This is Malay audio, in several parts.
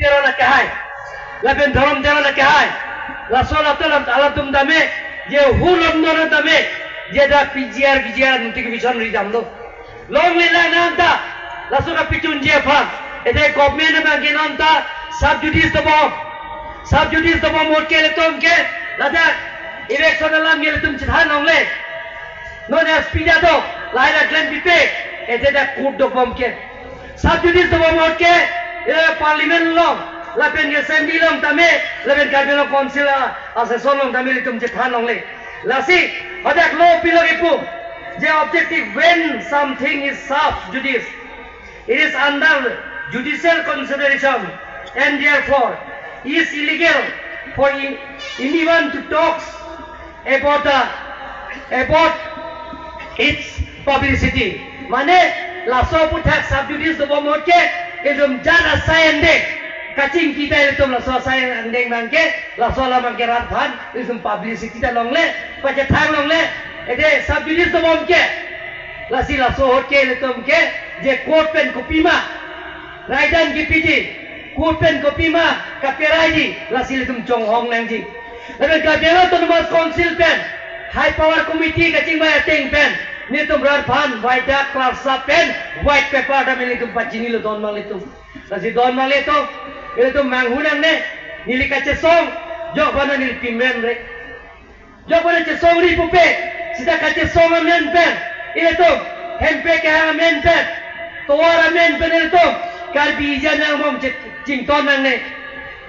tera na kahai laben dharam tera na kahai la sola talam alatum dame je hulam no na dame je da PGR nuti ki bichon ri jamlo long lela nanta la soka pichun je phan ede government na ginanta sub judice the bomb mot ke le tom ke lada election alam ge le tum chithan nong le no na speed do lai la glen bipe ede da court do bomb ke sub judice the bomb mot ke parliament long lapen ge assembly long tame lapen cabinet council assessor long tame le tum chithan nong le lasi hadak law pilo ipu je objective when something is sub judice it is under judicial consideration and therefore is illegal for anyone to talk about its publicity. Mane laso puthak sub judice do bomot ke edum jana sayende kacing kita edum laso sayang andeng mangke laso la mangke radhan edum publicity ta longle paje thang longle ede sub judice do bom ke lasi laso hot ke edum ke je court pen kopima raidan gpg Kupen kopi ma kaperai di lasil tum chong hong nang ji. Lalu kabelo autonomous council pen high power committee kacing ba ting pen ni tum rar phan white dark class pen white paper da mili tum pachini lo don mal itu. Lasi don mal itu ile tum manghunang ne nili kace song jok bana nili pimen re. Jok bana ce song ri pupe sida kace song amen pen ile tum hempe ka amen pen toara amen pen ile tum karbi jana mom Cington nang ne,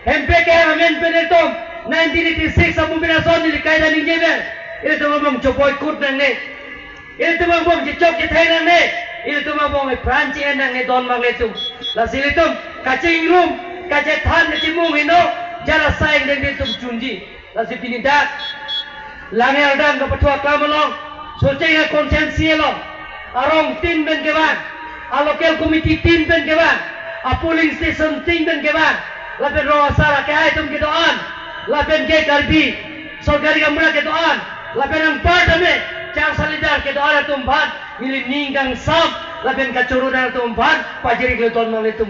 hempe kaya amen penetom 1986 sa mubina son nili kaya daling jeber, ili tumabong chopoy kut nang ne, ili tumabong chok kitay nang ne, ili tumabong Franci nang ne don magletum, lasili tum kacing room, kacetan kacimung hino, jala sayang deng tum chunji, lasi pinidak, langi aldang kapatua kamalong, socenga konsensi long, arong tin ben keban, local committee tin ben keban. A polling station ting ben keban lapen ro sara ke ai tum ke doan lapen ke karbi sorgari gamra ke doan lapen ang partame chang salidar ke doan tum bhan ili ninggang sam lapen kachuru dar tum bhan pajeri ke ton male tum